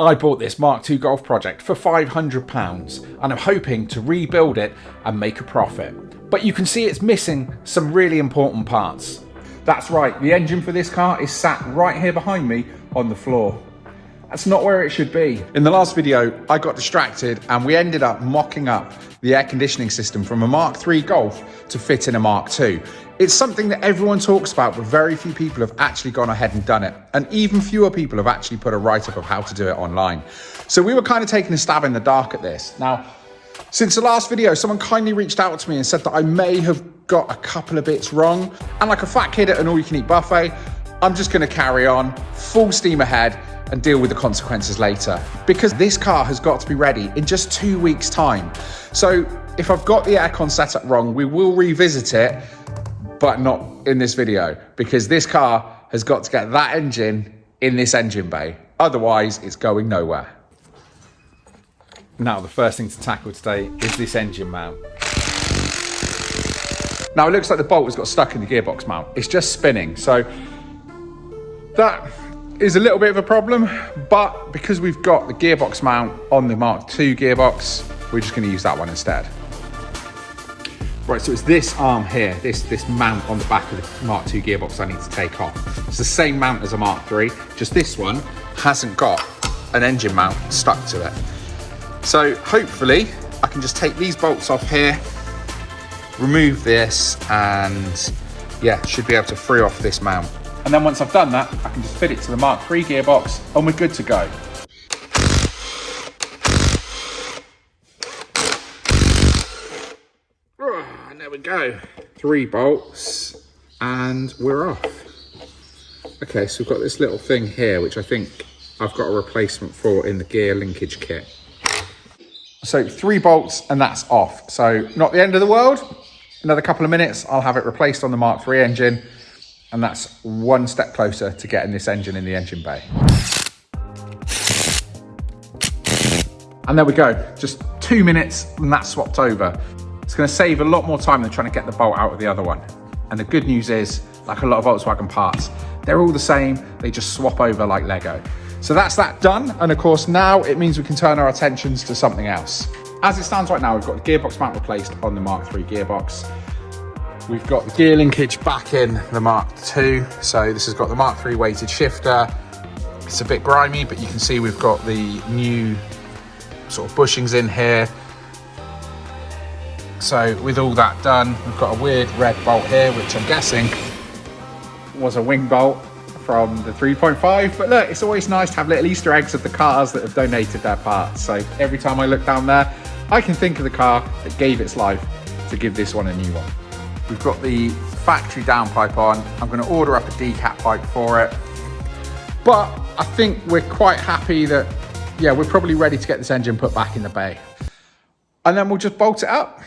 I bought this Mark II Golf project for £500 and I'm hoping to rebuild it and make a profit. But you can see it's missing some really important parts. That's right, the engine for this car is sat right here behind me on the floor. That's not where it should be. In the last video, I got distracted and we ended up mocking up the air conditioning system from a Mark III Golf to fit in a Mark II. It's something that everyone talks about, but very few people have actually gone ahead and done it. And even fewer people have actually put a write-up of how to do it online. So we were kind of taking a stab in the dark at this. Now, since the last video, someone kindly reached out to me and said that I may have got a couple of bits wrong. And like a fat kid at an all-you-can-eat buffet, I'm just gonna carry on, full steam ahead, and deal with the consequences later. Because this car has got to be ready in just 2 weeks' time. So if I've got the aircon setup wrong, we will revisit it, but not in this video, because this car has got to get that engine in this engine bay. Otherwise, it's going nowhere. Now, the first thing to tackle today is this engine mount. Now, it looks like the bolt has got stuck in the gearbox mount. It's just spinning. So that is a little bit of a problem, but because we've got the gearbox mount on the Mark II gearbox, we're just going to use that one instead. Right, so it's this arm here, this mount on the back of the Mark II gearbox I need to take off. It's the same mount as a Mark III, just this one hasn't got an engine mount stuck to it. So hopefully I can just take these bolts off here, remove this, and yeah, should be able to free off this mount. And then once I've done that, I can just fit it to the Mark III gearbox and we're good to go. And there we go. 3 bolts and we're off. Okay, so we've got this little thing here, which I think I've got a replacement for in the gear linkage kit. So 3 bolts and that's off. So not the end of the world. Another couple of minutes, I'll have it replaced on the Mark III engine. And that's one step closer to getting this engine in the engine bay. And there we go, just 2 minutes and that's swapped over. It's gonna save a lot more time than trying to get the bolt out of the other one. And the good news is, like a lot of Volkswagen parts, they're all the same, they just swap over like Lego. So that's that done. And of course now it means we can turn our attentions to something else. As it stands right now, we've got the gearbox mount replaced on the Mark III gearbox. We've got the gear linkage back in the Mark II. So this has got the Mark III weighted shifter. It's a bit grimy, but you can see we've got the new sort of bushings in here. So with all that done, we've got a weird red bolt here, which I'm guessing was a wing bolt from the 3.5. But look, it's always nice to have little Easter eggs of the cars that have donated their parts. So every time I look down there, I can think of the car that gave its life to give this one a new one. We've got the factory downpipe on. I'm going to order up a decap pipe for it. But I think we're quite happy that, yeah, we're probably ready to get this engine put back in the bay. And then we'll just bolt it up.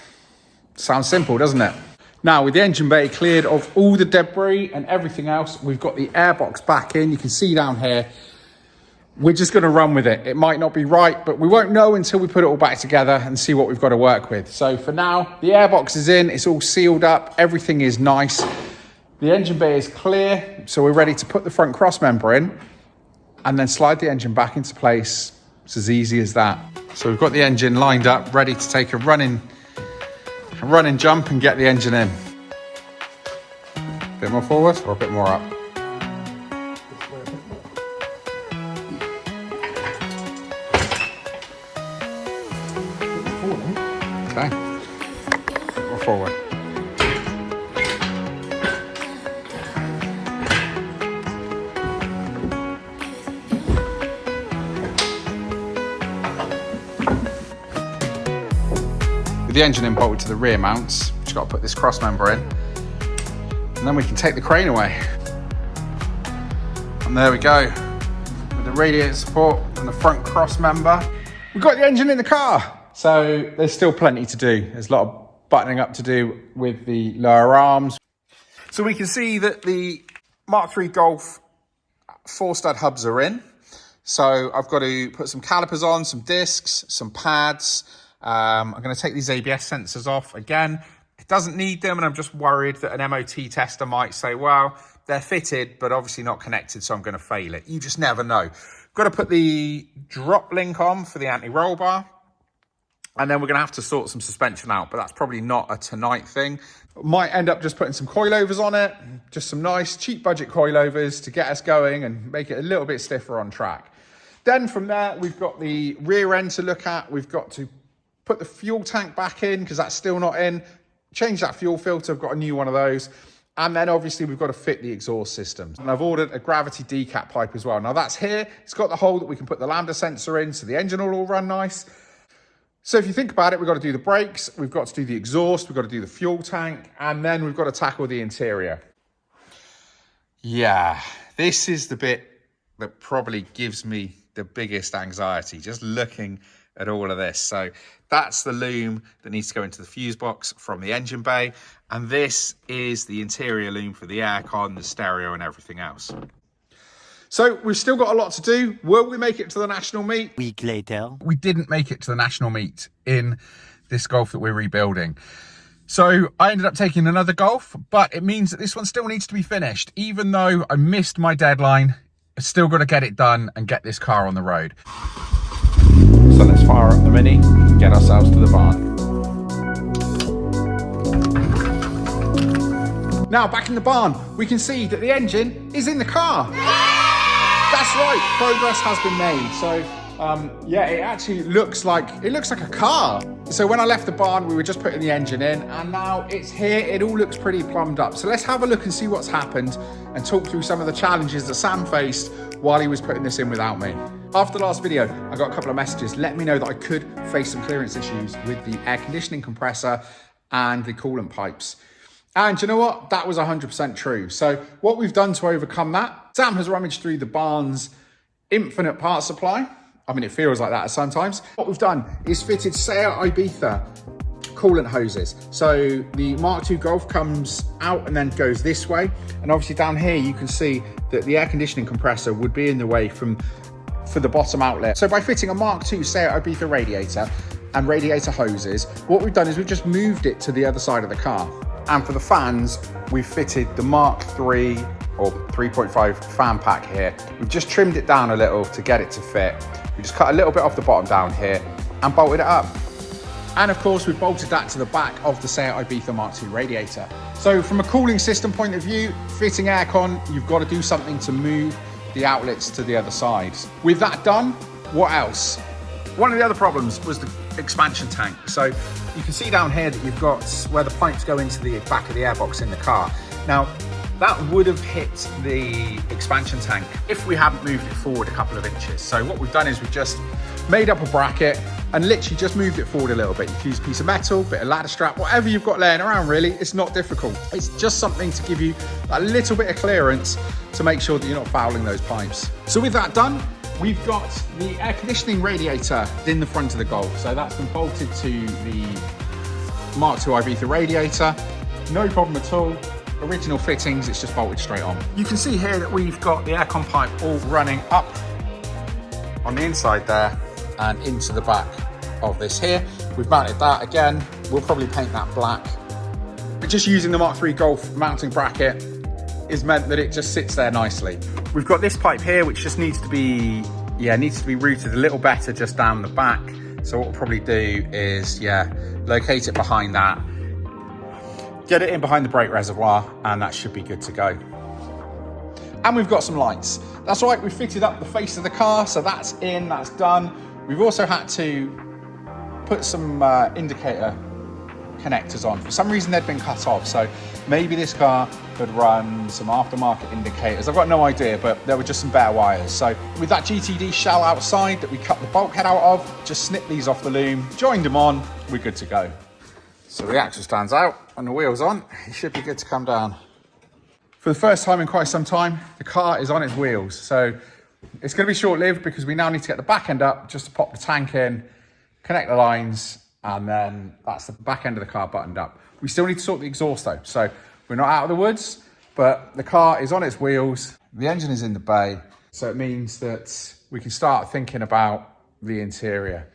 Sounds simple, doesn't it? Now, with the engine bay cleared of all the debris and everything else, we've got the airbox back in. You can see down here, we're just going to run with it. It might not be right, but we won't know until we put it all back together and see what we've got to work with. So for now, the airbox is in, it's all sealed up, everything is nice. The engine bay is clear, so we're ready to put the front cross member in and then slide the engine back into place. It's as easy as that. So we've got the engine lined up, ready to take a running jump and get the engine in. A bit more forward or a bit more up? Okay, or forward. With the engine in bolted to the rear mounts, we've just got to put this cross member in, and then we can take the crane away. And there we go, with the radiator support and the front cross member. We've got the engine in the car. So there's still plenty to do. There's a lot of buttoning up to do with the lower arms. So we can see that the Mark III Golf 4-stud hubs are in. So I've got to put some calipers on, some discs, some pads. I'm going to take these ABS sensors off again. It doesn't need them, and I'm just worried that an MOT tester might say, well, they're fitted, but obviously not connected, so I'm going to fail it. You just never know. Got to put the drop link on for the anti-roll bar. And then we're going to have to sort some suspension out, but that's probably not a tonight thing. Might end up just putting some coilovers on it, just some nice cheap budget coilovers to get us going and make it a little bit stiffer on track. Then from there, we've got the rear end to look at. We've got to put the fuel tank back in because that's still not in. Change that fuel filter. I've got a new one of those. And then obviously we've got to fit the exhaust systems. And I've ordered a gravity decap pipe as well. Now that's here. It's got the hole that we can put the lambda sensor in so the engine will all run nice. So if you think about it, we've got to do the brakes, we've got to do the exhaust, we've got to do the fuel tank, and then we've got to tackle the interior. Yeah, this is the bit that probably gives me the biggest anxiety, just looking at all of this. So that's the loom that needs to go into the fuse box from the engine bay. And this is the interior loom for the aircon, the stereo and everything else. So we've still got a lot to do. Will we make it to the national meet? Week later. We didn't make it to the national meet in this Golf that we're rebuilding. So I ended up taking another Golf, but it means that this one still needs to be finished. Even though I missed my deadline, I've still got to get it done and get this car on the road. So let's fire up the Mini and get ourselves to the barn. Now back in the barn, we can see that the engine is in the car. That's right, progress has been made. So yeah, it actually looks like a car. So when I left the barn, we were just putting the engine in and now it's here. It all looks pretty plumbed up. So let's have a look and see what's happened and talk through some of the challenges that Sam faced while he was putting this in without me. After the last video, I got a couple of messages let me know that I could face some clearance issues with the air conditioning compressor and the coolant pipes. And you know what? That was 100% true. So what we've done to overcome that, Sam has rummaged through the barn's infinite part supply. I mean, it feels like that sometimes. What we've done is fitted Seat Ibiza coolant hoses. So the Mark II Golf comes out and then goes this way. And obviously down here, you can see that the air conditioning compressor would be in the way for the bottom outlet. So by fitting a Mark II Seat Ibiza radiator and radiator hoses, what we've done is we've just moved it to the other side of the car. And for the fans, we've fitted the Mark III or 3.5 fan pack here. We've just trimmed it down a little to get it to fit. We just cut a little bit off the bottom down here and bolted it up. And of course, we've bolted that to the back of the Seat Ibiza Mark II radiator. So from a cooling system point of view, fitting aircon, you've got to do something to move the outlets to the other sides. With that done, what else? One of the other problems was the expansion tank. So you can see down here that you've got where the pipes go into the back of the airbox in the car. Now, that would have hit the expansion tank if we hadn't moved it forward a couple of inches. So what we've done is we've just made up a bracket and literally just moved it forward a little bit. You can use a piece of metal, bit of ladder strap, whatever you've got laying around really, it's not difficult. It's just something to give you a little bit of clearance to make sure that you're not fouling those pipes. So with that done, we've got the air conditioning radiator in the front of the Golf. So that's been bolted to the Mark II Ibiza radiator. No problem at all. Original fittings, it's just bolted straight on. You can see here that we've got the aircon pipe all running up on the inside there and into the back of this here. We've mounted that again. We'll probably paint that black. But just using the Mark III Golf mounting bracket is meant that it just sits there nicely. We've got this pipe here, which just needs to be routed a little better just down the back. So what we'll probably do is, locate it behind that, get it in behind the brake reservoir, and that should be good to go. And we've got some lights. That's right, we've fitted up the face of the car, so that's in, that's done. We've also had to put some indicator connectors on. For some reason, they'd been cut off, so maybe this car could run some aftermarket indicators. I've got no idea, but there were just some bare wires. So with that GTD shell outside that we cut the bulkhead out of, just snip these off the loom, joined them on, we're good to go. So the axle stands out and the wheel's on. It should be good to come down. For the first time in quite some time, the car is on its wheels. So it's going to be short-lived because we now need to get the back end up just to pop the tank in, connect the lines, and then that's the back end of the car buttoned up. We still need to sort the exhaust though. So we're not out of the woods, but the car is on its wheels. The engine is in the bay. So it means that we can start thinking about the interior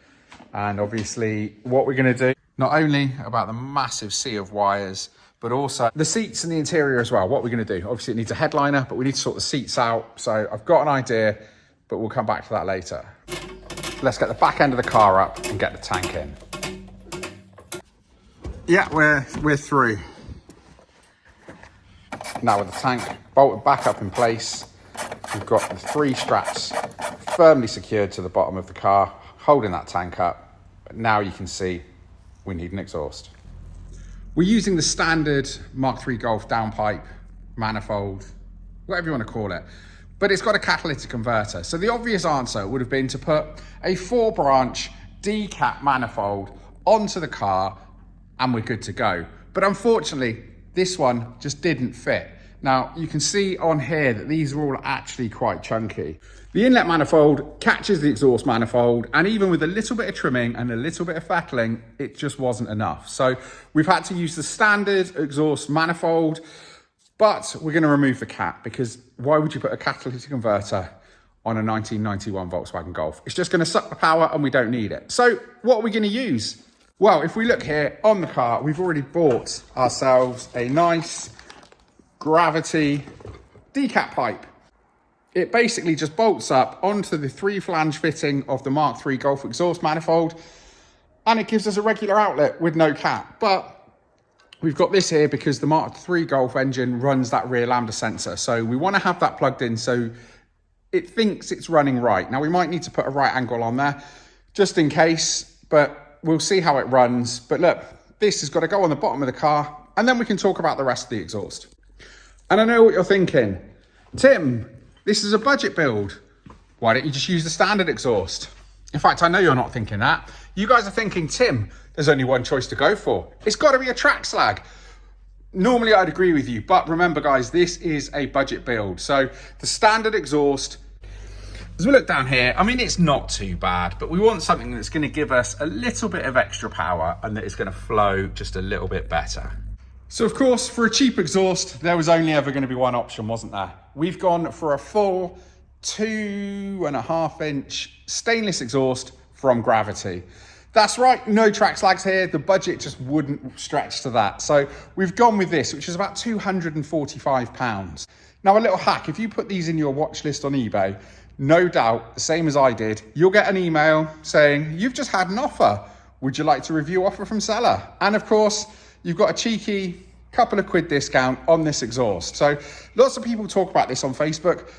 and obviously what we're going to do. Not only about the massive sea of wires, but also the seats and the interior as well. What we're going to do, obviously it needs a headliner, but we need to sort the seats out. So I've got an idea but we'll come back to that later. Let's get the back end of the car up and get the tank in. Yeah, we're through. Now with the tank bolted back up in place, we've got the 3 straps firmly secured to the bottom of the car, holding that tank up. But now you can see we need an exhaust. We're using the standard Mark III Golf downpipe, manifold, whatever you want to call it, but it's got a catalytic converter. So the obvious answer would have been to put a 4-branch D-cap manifold onto the car and we're good to go. But unfortunately, this one just didn't fit. Now, you can see on here that these are all actually quite chunky. The inlet manifold catches the exhaust manifold, and even with a little bit of trimming and a little bit of fettling, it just wasn't enough. So we've had to use the standard exhaust manifold, but we're going to remove the cap, because why would you put a catalytic converter on a 1991 Volkswagen Golf? It's just going to suck the power and we don't need it. So what are we going to use? Well, if we look here on the car, we've already bought ourselves a nice Gravity decap pipe. It basically just bolts up onto the 3-flange fitting of the Mark III Golf exhaust manifold, and it gives us a regular outlet with no cap. But we've got this here because the Mark III Golf engine runs that rear lambda sensor. So we want to have that plugged in so it thinks it's running right. Now we might need to put a right angle on there just in case, but we'll see how it runs. But look, this has got to go on the bottom of the car, and then we can talk about the rest of the exhaust. And I know what you're thinking. Tim, this is a budget build. Why don't you just use the standard exhaust? In fact, I know you're not thinking that. You guys are thinking, Tim, there's only one choice to go for. It's got to be a track slag. Normally I'd agree with you, but remember guys, this is a budget build. So the standard exhaust, as we look down here, I mean, it's not too bad, but we want something that's going to give us a little bit of extra power and that is going to flow just a little bit better. So of course, for a cheap exhaust, there was only ever going to be one option, wasn't there? We've gone for a full 2.5-inch stainless exhaust from Gravity. That's right, no track slags here. The budget just wouldn't stretch to that. So we've gone with this, which is about £245. Now a little hack, if you put these in your watch list on eBay, no doubt, the same as I did, you'll get an email saying, you've just had an offer. Would you like to review offer from seller? And of course, you've got a cheeky couple of quid discount on this exhaust. So lots of people talk about this on Facebook,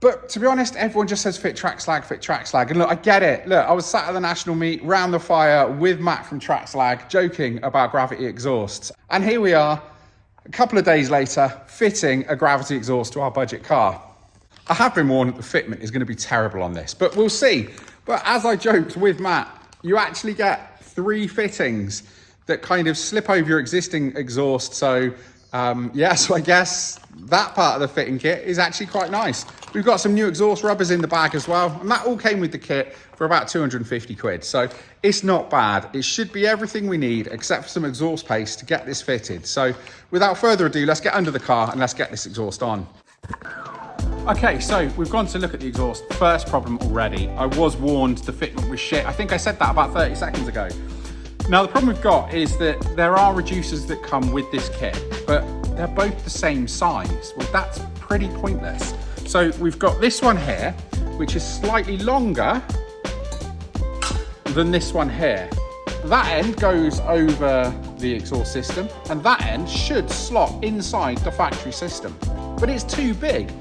but to be honest, everyone just says fit track slag, fit track slag. And look, I get it. Look, I was sat at the national meet round the fire with Matt from Track Slag joking about Gravity exhausts. And here we are, a couple of days later, fitting a Gravity exhaust to our budget car. I have been warned that the fitment is going to be terrible on this, but we'll see. But as I joked with Matt, you actually get 3 fittings that kind of slip over your existing exhaust. So yeah, so I guess that part of the fitting kit is actually quite nice. We've got some new exhaust rubbers in the bag as well, and that all came with the kit for about 250 quid. So it's not bad. It should be everything we need except for some exhaust paste to get this fitted. So without further ado, let's get under the car and let's get this exhaust on. Okay, so we've gone to look at the exhaust. First problem already. I was warned the fitment was shit. I think I said that about 30 seconds ago. Now the problem we've got is that there are reducers that come with this kit, but they're both the same size. Well, that's pretty pointless. So we've got this one here, which is slightly longer than this one here. That end goes over the exhaust system, and that end should slot inside the factory system, but it's too big.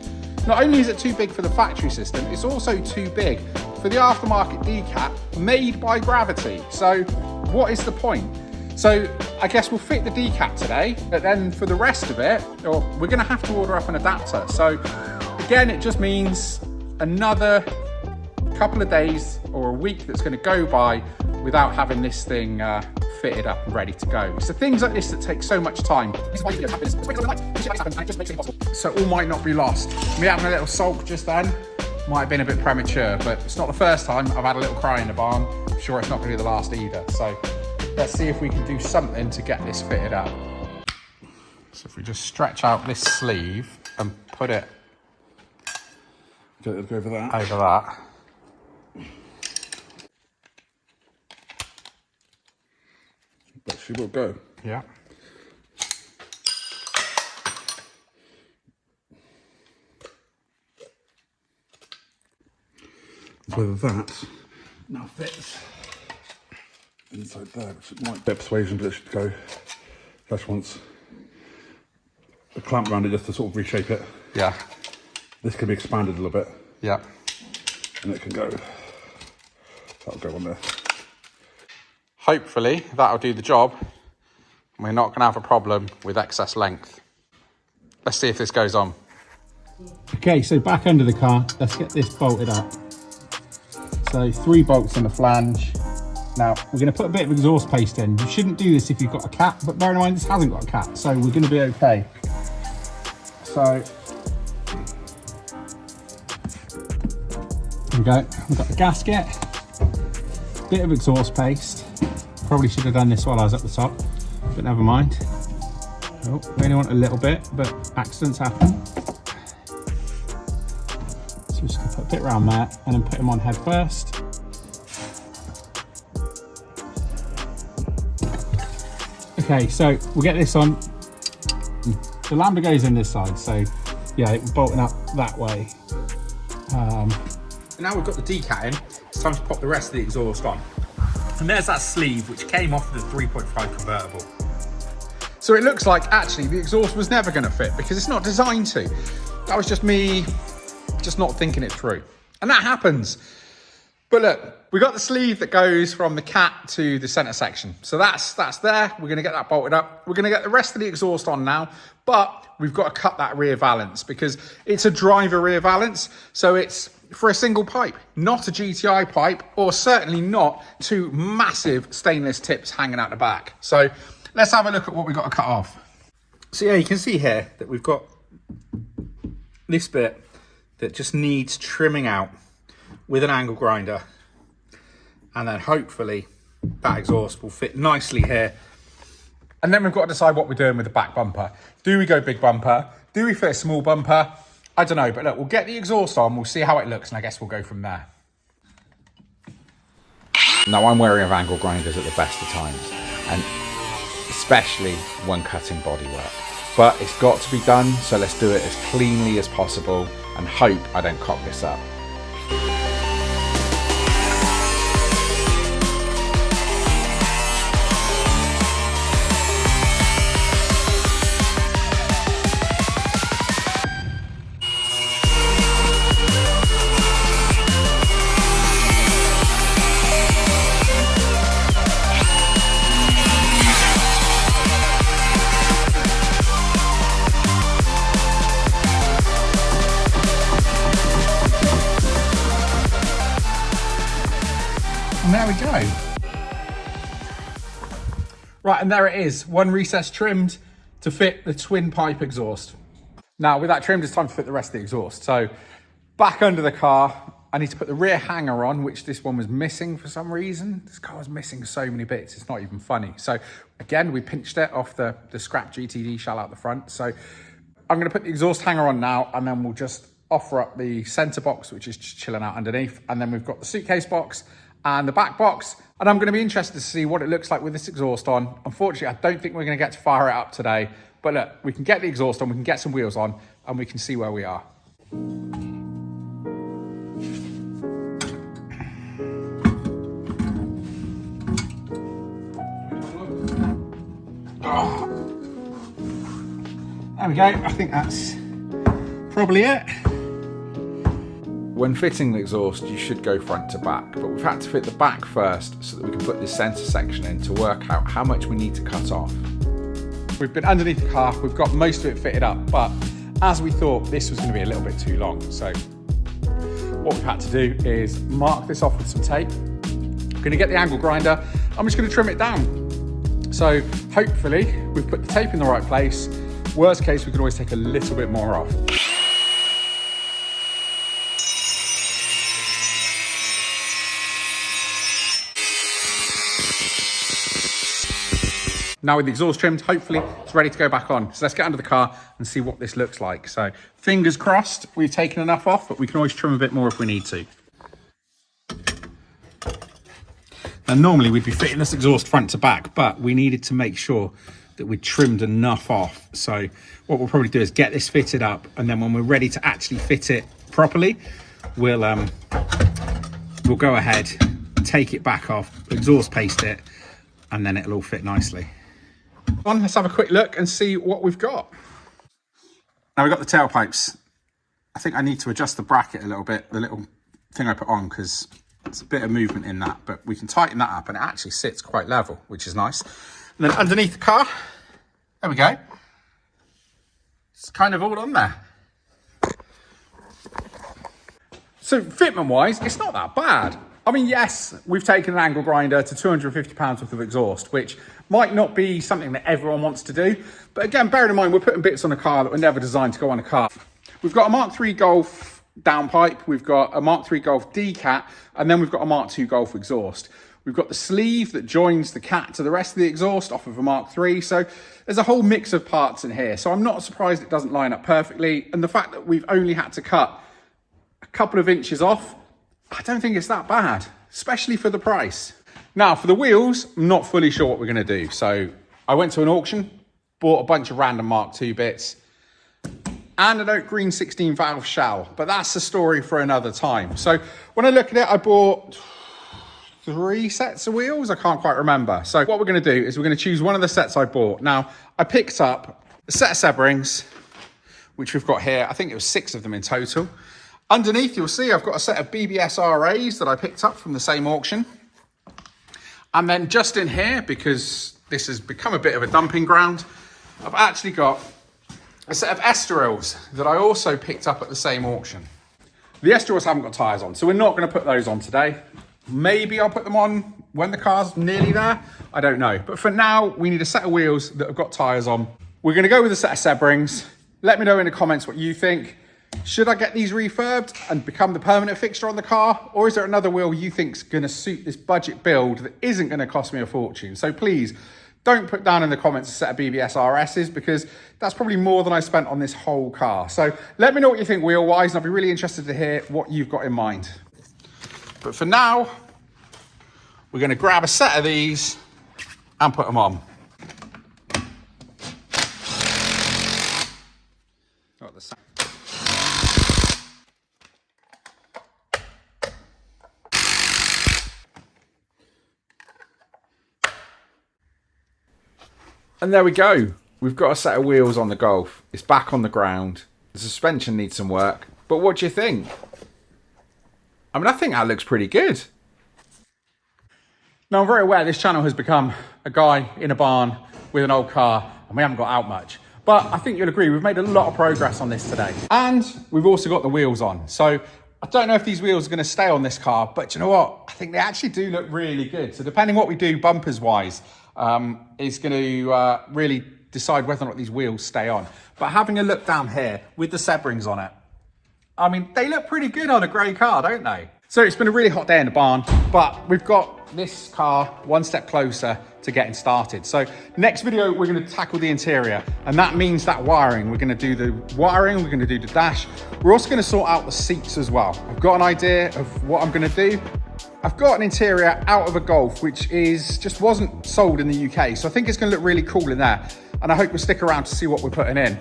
Not only is it too big for the factory system, it's also too big for the aftermarket decap made by Gravity. So what is the point? So I guess we'll fit the decap today, but then for the rest of it, we're gonna have to order up an adapter. So again, it just means another couple of days or a week that's gonna go by without having this thing fitted up and ready to go. So things like this that take so much time. This is why videos happen. This happen, and it just makes it impossible. So all might not be lost. Me having a little sulk just then might have been a bit premature, but it's not the first time I've had a little cry in the barn. I'm sure it's not going to be the last either. So let's see if we can do something to get this fitted up. So if we just stretch out this sleeve and put it over that. Over that. But she will go. Yeah. whether that now fits inside there, which it might be persuasion, but it should go. Just wants a clamp around it just to sort of reshape it. Yeah. This can be expanded a little bit. Yeah. And it can go. That'll go on there. Hopefully that'll do the job. We're not going to have a problem with excess length. Let's see if this goes on. Okay, so back under the car, let's get this bolted up. So 3 bolts on the flange. Now, we're going to put a bit of exhaust paste in. You shouldn't do this if you've got a cap, but bear in mind this hasn't got a cap, so we're going to be okay. So, there we go. We've got the gasket, bit of exhaust paste. Probably should have done this while I was at the top, but never mind. Oh, we only want a little bit, but accidents happen. So we're just going to put a bit around there and then put them on head first. Okay, so we'll get this on. The lambda goes in this side, so yeah, it's bolting up that way. Now we've got the decat in, it's time to pop the rest of the exhaust on. And there's that sleeve which came off the 3.5 convertible. So it looks like actually the exhaust was never going to fit because it's not designed to. That was just me just not thinking it through. And that happens. But look, we got the sleeve that goes from the cat to the center section. So that's there. We're going to get that bolted up. We're going to get the rest of the exhaust on now, but we've got to cut that rear valance because it's a driver rear valance. So it's for a single pipe, not a GTI pipe, or certainly not 2 massive stainless tips hanging out the back. So let's have a look at what we've got to cut off. So yeah, you can see here that we've got this bit that just needs trimming out with an angle grinder, and then hopefully that exhaust will fit nicely here. And then we've got to decide what we're doing with the back bumper. Do we go big bumper? Do we fit a small bumper? I don't know, but look, we'll get the exhaust on, we'll see how it looks, and I guess we'll go from there. Now, I'm wary of angle grinders at the best of times, and especially when cutting bodywork. But it's got to be done, so let's do it as cleanly as possible and hope I don't cock this up. And there we go. Right, and there it is. 1 recess trimmed to fit the twin pipe exhaust. Now, with that trimmed, it's time to fit the rest of the exhaust. So, back under the car, I need to put the rear hanger on, which this one was missing for some reason. This car was missing so many bits, it's not even funny. So, again, we pinched it off the scrap GTD shell out the front. So, I'm going to put the exhaust hanger on now, and then we'll just offer up the center box, which is just chilling out underneath. And then we've got the suitcase box and the back box, and I'm going to be interested to see what it looks like with this exhaust on. Unfortunately, I don't think we're going to get to fire it up today, but look, we can get the exhaust on, we can get some wheels on, and we can see where we are. Oh. There we go, I think that's probably it. When fitting the exhaust, you should go front to back, but we've had to fit the back first so that we can put this center section in to work out how much we need to cut off. We've been underneath the car, we've got most of it fitted up, but as we thought, this was going to be a little bit too long. So what we've had to do is mark this off with some tape. I'm going to get the angle grinder, I'm just going to trim it down. So hopefully we've put the tape in the right place. Worst case, we can always take a little bit more off. Now with the exhaust trimmed, hopefully it's ready to go back on. So let's get under the car and see what this looks like. So fingers crossed we've taken enough off, but we can always trim a bit more if we need to. Now normally we'd be fitting this exhaust front to back, but we needed to make sure that we trimmed enough off. So what we'll probably do is get this fitted up, and then when we're ready to actually fit it properly, we'll we'll go ahead, take it back off, exhaust paste it, and then it'll all fit nicely. Let's have a quick look and see what we've got. Now we've got the tailpipes. I think I need to adjust the bracket a little bit, the little thing I put on, because there's a bit of movement in that, but we can tighten that up and it actually sits quite level, which is nice. And then underneath the car, there we go. It's kind of all on there. So fitment wise, it's not that bad. I mean, yes, we've taken an angle grinder to 250 pounds worth of exhaust, which might not be something that everyone wants to do. But again, bearing in mind, we're putting bits on a car that were never designed to go on a car. We've got a Mark III Golf downpipe, we've got a Mark III Golf D-Cat, and then we've got a Mark II Golf exhaust. We've got the sleeve that joins the cat to the rest of the exhaust off of a Mark III. So there's a whole mix of parts in here. So I'm not surprised it doesn't line up perfectly. And the fact that we've only had to cut a couple of inches off, I don't think it's that bad, especially for the price. Now for the wheels, I'm not fully sure what we're gonna do. So I went to an auction, bought a bunch of random Mark II bits, and an oak green 16 valve shell, but that's a story for another time. So when I look at it, I bought 3 sets of wheels, I can't quite remember. So what we're gonna do is we're gonna choose one of the sets I bought. Now, I picked up a set of Sebrings, which we've got here. I think it was 6 of them in total. Underneath, you'll see I've got a set of BBS RAs that I picked up from the same auction. And then just in here, because this has become a bit of a dumping ground, I've actually got a set of Estorils that I also picked up at the same auction. The Estorils haven't got tyres on, so we're not going to put those on today. Maybe I'll put them on when the car's nearly there. I don't know. But for now, we need a set of wheels that have got tyres on. We're going to go with a set of Sebrings. Let me know in the comments what you think. Should I get these refurbed and become the permanent fixture on the car? Or is there another wheel you think's going to suit this budget build that isn't going to cost me a fortune? So please, don't put down in the comments a set of BBS RSs, because that's probably more than I spent on this whole car. So let me know what you think wheel-wise, and I'll be really interested to hear what you've got in mind. But for now, we're going to grab a set of these and put them on. Got the sound. And there we go. We've got a set of wheels on the Golf. It's back on the ground. The suspension needs some work. But what do you think? I mean, I think that looks pretty good. Now, I'm very aware this channel has become a guy in a barn with an old car, and we haven't got out much. But I think you'll agree, we've made a lot of progress on this today. And we've also got the wheels on. So I don't know if these wheels are going to stay on this car, but you know what? I think they actually do look really good. So depending what we do bumpers-wise, is going to really decide whether or not these wheels stay on. But having a look down here with the Sebrings on it, I mean, they look pretty good on a grey car, don't they? So it's been a really hot day in the barn, but we've got this car one step closer to getting started. So next video, we're going to tackle the interior, and that means that wiring. We're going to do the wiring, we're going to do the dash. We're also going to sort out the seats as well. I've got an idea of what I'm going to do. I've got an interior out of a Golf, which just wasn't sold in the UK. So I think it's going to look really cool in there. And I hope you'll stick around to see what we're putting in.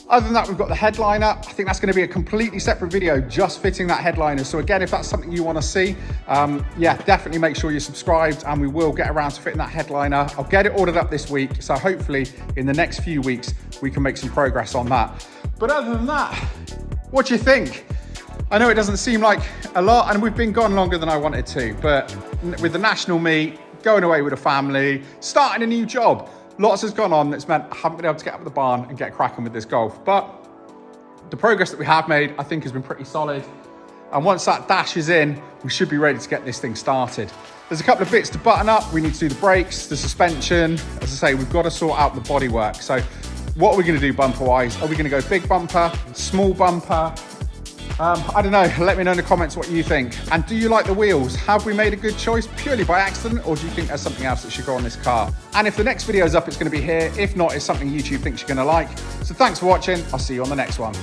Other than that, we've got the headliner. I think that's going to be a completely separate video just fitting that headliner. So again, if that's something you want to see, yeah, definitely make sure you're subscribed, and we will get around to fitting that headliner. I'll get it ordered up this week. So hopefully in the next few weeks, we can make some progress on that. But other than that, what do you think? I know it doesn't seem like a lot, and we've been gone longer than I wanted to, but with the national meet, going away with a family, starting a new job, lots has gone on that's meant I haven't been able to get up the barn and get cracking with this Golf. But the progress that we have made, I think, has been pretty solid. And once that dash is in, we should be ready to get this thing started. There's a couple of bits to button up. We need to do the brakes, the suspension. As I say, we've got to sort out the bodywork. So what are we going to do bumper-wise? Are we going to go big bumper, small bumper? I don't know, let me know in the comments what you think. And do you like the wheels? Have we made a good choice purely by accident, or do you think there's something else that should go on this car? And if the next video is up, it's going to be here. If not, it's something YouTube thinks you're going to like. So thanks for watching. I'll see you on the next one.